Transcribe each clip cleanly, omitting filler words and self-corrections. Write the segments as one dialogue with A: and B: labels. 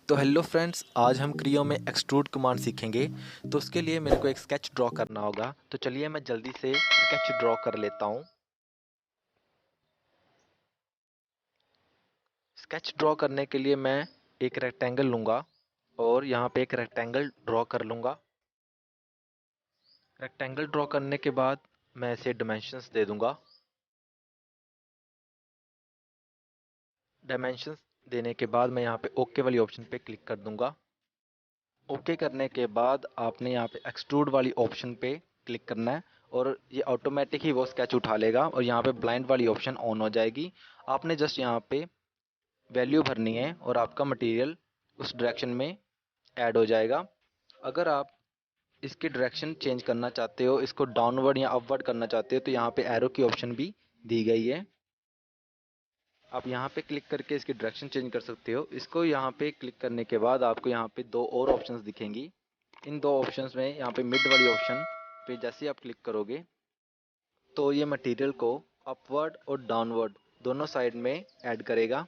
A: तो hello friends, आज हम क्रियो में एक्सट्रूड कमांड सीखेंगे। तो उसके लिए मेरे को एक स्केच ड्रॉ करना होगा। तो चलिए मैं जल्दी से स्केच ड्रॉ कर लेता हूँ। स्केच ड्रॉ करने के लिए मैं एक रेक्टेंगल लूँगा और यहाँ पे एक रेक्टेंगल ड्रॉ कर लूँगा। रेक्टेंगल ड्रॉ करने के बाद मैं इसे डायमेंशंस दे दूँगा। डायमेंशंस देने के बाद मैं यहाँ पे ओके वाली ऑप्शन पे क्लिक कर दूँगा। ओके करने के बाद आपने यहाँ पे एक्सट्रूड वाली ऑप्शन पे क्लिक करना है और ये ऑटोमेटिक ही वो स्केच उठा लेगा और यहाँ पे ब्लाइंड वाली ऑप्शन ऑन हो जाएगी। आपने जस्ट यहाँ पे वैल्यू भरनी है और आपका मटेरियल उस डायरेक्शन में ऐड हो जाएगा। अगर आप इसकी डायरेक्शन चेंज करना चाहते हो, इसको डाउनवर्ड या अपवर्ड करना चाहते हो, तो यहाँ पे एरो की ऑप्शन भी दी गई है। आप यहाँ पे क्लिक करके इसकी डायरेक्शन चेंज कर सकते हो। इसको यहाँ पे क्लिक करने के बाद आपको यहाँ पे दो और ऑप्शंस दिखेंगी। इन दो ऑप्शंस में यहाँ पे मिड वाली ऑप्शन पे जैसे ही आप क्लिक करोगे तो ये मटेरियल को अपवर्ड और डाउनवर्ड दोनों साइड में ऐड करेगा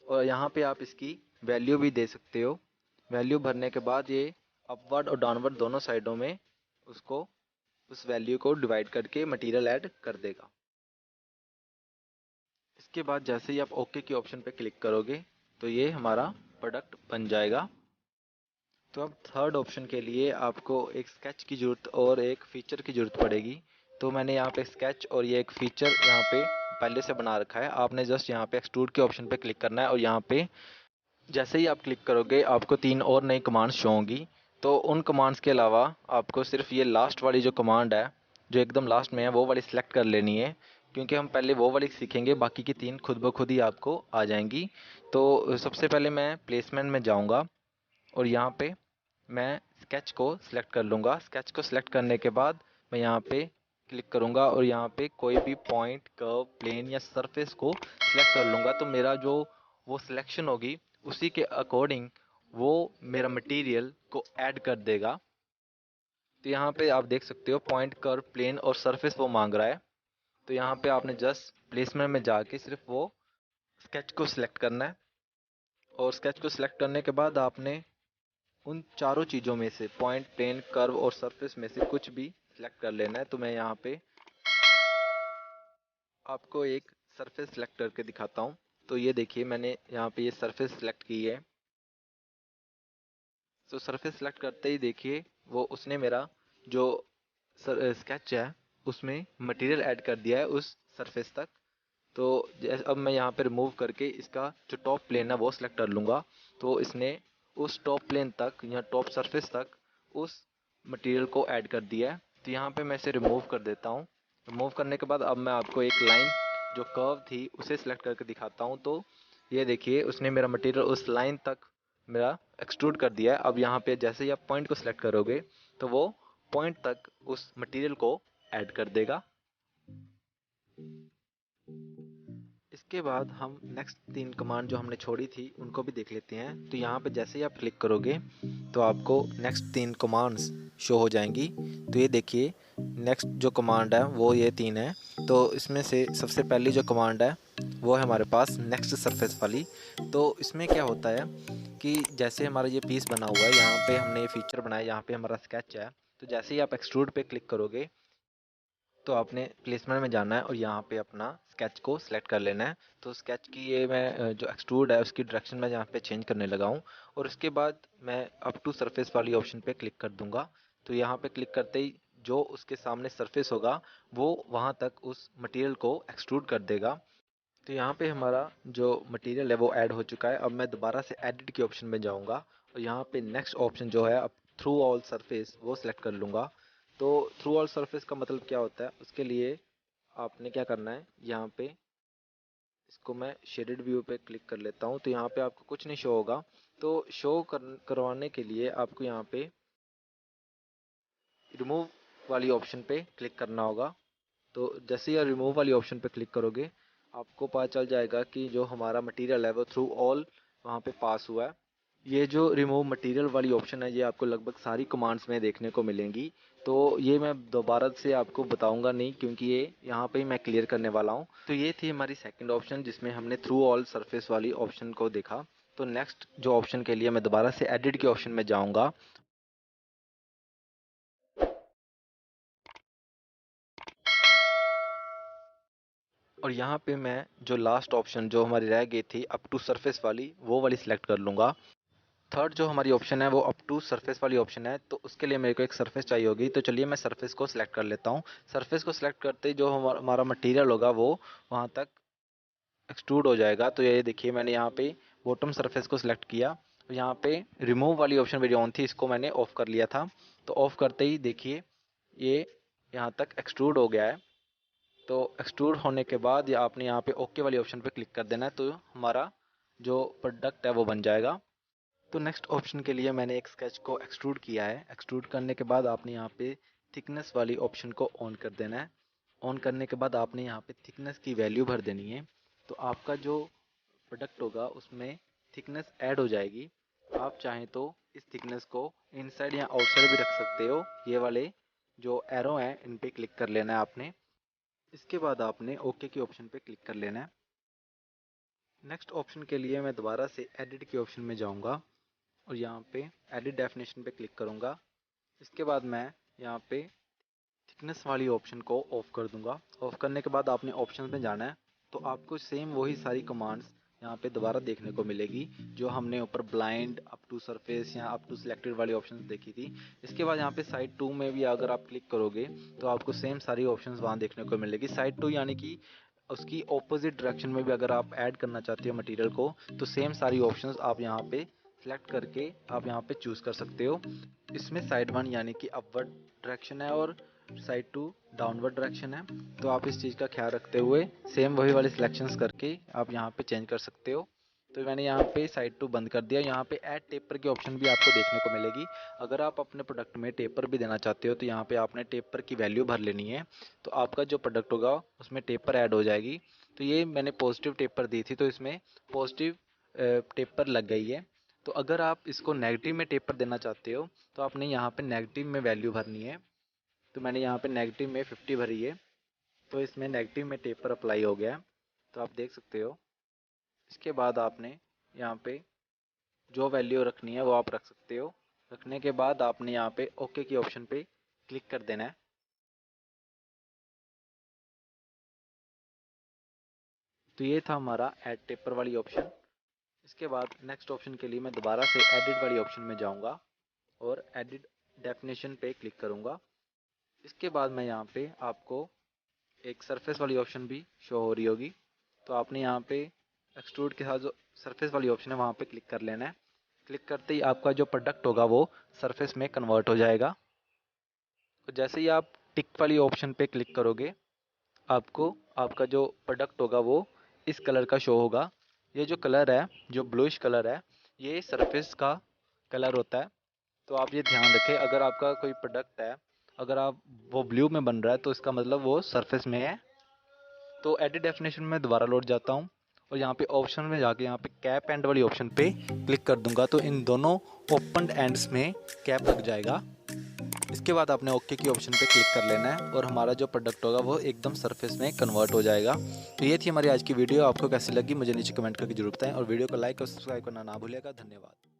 A: और यहाँ पे आप इसकी वैल्यू भी दे सकते हो। वैल्यू भरने के बाद ये अपवर्ड और डाउनवर्ड दोनों साइडों में उसको उस वैल्यू को डिवाइड करके मटेरियल ऐड कर देगा। इसके बाद जैसे ही आप ओके की ऑप्शन पे क्लिक करोगे तो ये हमारा प्रोडक्ट बन जाएगा। तो अब थर्ड ऑप्शन के लिए आपको एक स्केच की ज़रूरत और एक फ़ीचर की ज़रूरत पड़ेगी। तो मैंने यहाँ पे स्केच और ये एक फ़ीचर यहाँ पे पहले से बना रखा है। आपने जस्ट यहाँ पे एक्सट्रूड के ऑप्शन पे क्लिक करना है और यहाँ पे जैसे ही आप क्लिक करोगे आपको तीन और नई कमांड्स शो होंगी। तो उन कमांड्स के अलावा आपको सिर्फ ये लास्ट वाली जो कमांड है, जो एकदम लास्ट में है, वो वाली सिलेक्ट कर लेनी है, क्योंकि हम पहले वो वाली सीखेंगे, बाकी की तीन खुद ब खुद ही आपको आ जाएंगी। तो सबसे पहले मैं प्लेसमेंट में जाऊँगा और यहाँ पे मैं स्केच को सिलेक्ट कर लूँगा। स्केच को सिलेक्ट करने के बाद मैं यहाँ पे क्लिक करूँगा और यहाँ पे कोई भी पॉइंट, कर्व, प्लेन या सरफेस को सिलेक्ट कर लूँगा। तो मेरा जो वो सिलेक्शन होगी उसी के अकॉर्डिंग वो मेरा मटेरियल को ऐड कर देगा। तो यहाँ पे आप देख सकते हो पॉइंट, कर्व, प्लेन और सरफेस वो मांग रहा है। तो यहाँ पे आपने जस्ट प्लेसमेंट में जाके सिर्फ वो स्केच को सिलेक्ट करना है और स्केच को सिलेक्ट करने के बाद आपने उन चारों चीज़ों में से पॉइंट, प्लेन, कर्व और सरफेस में से कुछ भी सिलेक्ट कर लेना है। तो मैं यहाँ पे आपको एक सरफेस सिलेक्ट करके दिखाता हूँ। तो ये देखिए मैंने यहाँ पे ये सरफेस सिलेक्ट की है। तो सरफेस सेलेक्ट करते ही देखिए वो उसने मेरा जो स्केच है उसमें मटेरियल ऐड कर दिया है उस सरफेस तक। तो जैसे अब मैं यहाँ पे रिमूव करके इसका जो टॉप प्लेन है वो सिलेक्ट कर लूँगा। तो इसने उस टॉप प्लेन तक या टॉप सरफेस तक उस मटेरियल को ऐड कर दिया है। तो यहाँ पे मैं इसे रिमूव कर देता हूँ। रिमूव करने के बाद अब मैं आपको एक लाइन जो कर्व थी उसे सिलेक्ट करके दिखाता हूँ। तो ये देखिए उसने मेरा मटेरियल उस लाइन तक मेरा एक्सट्रूड कर दिया है। अब यहाँ पे जैसे ही आप पॉइंट को सिलेक्ट करोगे तो वो पॉइंट तक उस मटेरियल को ऐड कर देगा। इसके बाद हम नेक्स्ट तीन कमांड जो हमने छोड़ी थी उनको भी देख लेते हैं। तो यहाँ पे जैसे ही आप क्लिक करोगे तो आपको नेक्स्ट तीन कमांड्स शो हो जाएंगी। तो ये देखिए नेक्स्ट जो कमांड है वो ये तीन है। तो इसमें से सबसे पहली जो कमांड है वो है हमारे पास नेक्स्ट सरफेस वाली। तो इसमें क्या होता है कि जैसे हमारा ये पीस बना हुआ है, यहाँ पे हमने ये फीचर बनाया, यहाँ पे हमारा स्केच है। तो जैसे ही आप एक्सट्रूड पे क्लिक करोगे तो आपने प्लेसमेंट में जाना है और यहाँ पे अपना स्केच को सिलेक्ट कर लेना है। तो स्केच की ये मैं जो एक्सट्रूड है उसकी डायरेक्शन मैं यहाँ पे चेंज करने लगा हूँ और उसके बाद मैं अप टू सरफेस वाली ऑप्शन पे क्लिक कर दूंगा। तो यहाँ पे क्लिक करते ही जो उसके सामने सरफेस होगा वो वहाँ तक उस मटेरियल को एक्सट्रूड कर देगा। तो यहाँ पे हमारा जो मटेरियल है वो ऐड हो चुका है। अब मैं दोबारा से एडिट की ऑप्शन में जाऊँगा और यहाँ पे नेक्स्ट ऑप्शन जो है अब थ्रू ऑल सरफेस वो सिलेक्ट कर लूँगा। तो थ्रू ऑल सरफेस का मतलब क्या होता है, उसके लिए आपने क्या करना है, यहाँ पे इसको मैं शेडेड व्यू पे क्लिक कर लेता हूँ। तो यहाँ पे आपको कुछ नहीं शो होगा। तो शो करवाने के लिए आपको यहाँ पे रिमूव वाली ऑप्शन पे क्लिक करना होगा। तो जैसे ही आप रिमूव वाली ऑप्शन पे क्लिक करोगे आपको पता चल जाएगा कि जो हमारा मटेरियल है वो थ्रू ऑल वहाँ पे पास हुआ है। ये जो रिमूव मटेरियल वाली ऑप्शन है ये आपको लगभग सारी कमांड्स में देखने को मिलेंगी। तो ये मैं दोबारा से आपको बताऊंगा नहीं, क्योंकि ये यहाँ पे ही मैं क्लियर करने वाला हूँ। तो ये थी हमारी सेकंड ऑप्शन जिसमें हमने थ्रू ऑल सरफेस वाली ऑप्शन को देखा। तो नेक्स्ट जो ऑप्शन के लिए मैं दोबारा से एडिट के ऑप्शन में जाऊंगा और यहाँ पे मैं जो लास्ट ऑप्शन जो हमारी रह गई थी अप टू सरफेस वाली, वो वाली सिलेक्ट कर लूँगा। थर्ड जो हमारी ऑप्शन है वो अप टू सरफेस वाली ऑप्शन है, तो उसके लिए मेरे को एक सरफेस चाहिए होगी। तो चलिए मैं सरफेस को सिलेक्ट कर लेता हूँ। सरफेस को सिलेक्ट करते ही जो हमारा मटेरियल होगा वो वहाँ तक एक्सट्रूड हो जाएगा। तो ये देखिए मैंने यहाँ पे बॉटम सरफेस को सिलेक्ट किया और यहाँ पे रिमूव वाली ऑप्शन मेरी ऑन थी, इसको मैंने ऑफ कर लिया था। तो ऑफ करते ही देखिए ये यहाँ तक एक्सट्रूड हो गया है। तो एक्सट्रूड होने के बाद या आपने यहाँ पे ओके वाली ऑप्शन पे क्लिक कर देना है, तो हमारा जो प्रोडक्ट है वो बन जाएगा। तो नेक्स्ट ऑप्शन के लिए मैंने एक स्केच को एक्सट्रूड किया है। एक्सट्रूड करने के बाद आपने यहाँ पे थिकनेस वाली ऑप्शन को ऑन कर देना है। ऑन करने के बाद आपने यहाँ पे थिकनेस की वैल्यू भर देनी है। तो आपका जो प्रोडक्ट होगा उसमें थिकनेस ऐड हो जाएगी। आप चाहें तो इस थिकनेस को इनसाइड या आउटसाइड भी रख सकते हो। ये वाले जो एरो हैं इन पे क्लिक कर लेना है आपने। इसके बाद आपने ओके के ऑप्शन पे क्लिक कर लेना है। नेक्स्ट ऑप्शन के लिए मैं दोबारा से एडिट के ऑप्शन में जाऊंगा और यहाँ पे एडिट डेफिनेशन पे क्लिक करूंगा। इसके बाद मैं यहाँ पे थिकनेस वाली ऑप्शन को ऑफ कर दूंगा। ऑफ करने के बाद आपने ऑप्शन में जाना है, तो आपको सेम वही सारी कमांड्स यहाँ पे दोबारा देखने को मिलेगी जो हमने ऊपर ब्लाइंड, अप टू सरफेस या अप टू सिलेक्टेड वाली ऑप्शन देखी थी। इसके बाद यहाँ पे साइड 2 में भी अगर आप क्लिक करोगे तो आपको सेम सारी ऑप्शंस वहाँ देखने को मिलेगी। साइड 2 यानी कि उसकी ऑपोजिट डायरेक्शन में भी अगर आप ऐड करना चाहते हो मटेरियल को, तो सेम सारी ऑप्शंस आप यहाँ पे सेलेक्ट करके आप यहाँ पे चूज़ कर सकते हो। इसमें साइड 1 यानी कि अपवर्ड डायरेक्शन है और साइड 2 डाउनवर्ड डायरेक्शन है। तो आप इस चीज़ का ख्याल रखते हुए सेम वही वाले सिलेक्शंस करके आप यहाँ पे चेंज कर सकते हो। तो मैंने यहाँ पे साइड 2 बंद कर दिया। यहाँ पे ऐड टेपर की ऑप्शन भी आपको देखने को मिलेगी। अगर आप अपने प्रोडक्ट में टेपर भी देना चाहते हो तो यहाँ पे आपने टेपर की वैल्यू भर लेनी है। तो आपका जो प्रोडक्ट होगा उसमें टेपर ऐड हो जाएगी। तो ये मैंने पॉजिटिव टेपर दी थी तो इसमें पॉजिटिव टेपर लग गई है। तो अगर आप इसको नेगेटिव में टेपर देना चाहते हो तो आपने यहाँ पे नेगेटिव में वैल्यू भरनी है। तो मैंने यहाँ पे नेगेटिव में 50 भरी है, तो इसमें नेगेटिव में टेपर अप्लाई हो गया है। तो आप देख सकते हो। इसके बाद आपने यहाँ पे जो वैल्यू रखनी है वो आप रख सकते हो। रखने के बाद आपने यहाँ पे ओके की ऑप्शन पे क्लिक कर देना है। तो ये था हमारा ऐड टेपर वाली ऑप्शन। इसके बाद नेक्स्ट ऑप्शन के लिए मैं दोबारा से एडिट वाली ऑप्शन में जाऊँगा और एडिट डेफिनेशन पे क्लिक करूँगा। इसके बाद मैं यहाँ पे आपको एक सरफेस वाली ऑप्शन भी शो हो रही होगी। तो आपने यहाँ पे एक्सट्रूड के साथ जो सरफेस वाली ऑप्शन है वहाँ पे क्लिक कर लेना है। क्लिक करते ही आपका जो प्रोडक्ट होगा वो सरफेस में कन्वर्ट हो जाएगा। तो जैसे ही आप टिक वाली ऑप्शन पे क्लिक करोगे आपको आपका जो प्रोडक्ट होगा वो इस कलर का शो होगा। ये जो कलर है, जो ब्लूइश कलर है, ये सरफेस का कलर होता है। तो आप ये ध्यान रखें, अगर आपका कोई प्रोडक्ट है अगर आप वो ब्लू में बन रहा है तो इसका मतलब वो सरफेस में है। तो एडिट डेफिनेशन में दोबारा लौट जाता हूँ और यहाँ पे ऑप्शन में जाके यहाँ पे कैप एंड वाली ऑप्शन पे क्लिक कर दूंगा। तो इन दोनों ओपन एंड्स में कैप लग जाएगा। इसके बाद आपने ओके की ऑप्शन पे क्लिक कर लेना है और हमारा जो प्रोडक्ट होगा वो एकदम सरफेस में कन्वर्ट हो जाएगा। तो ये थी हमारी आज की वीडियो। आपको कैसी लगी मुझे नीचे कमेंट करके जरूर बताएं और वीडियो को लाइक और सब्सक्राइब करना ना भूलिएगा। धन्यवाद।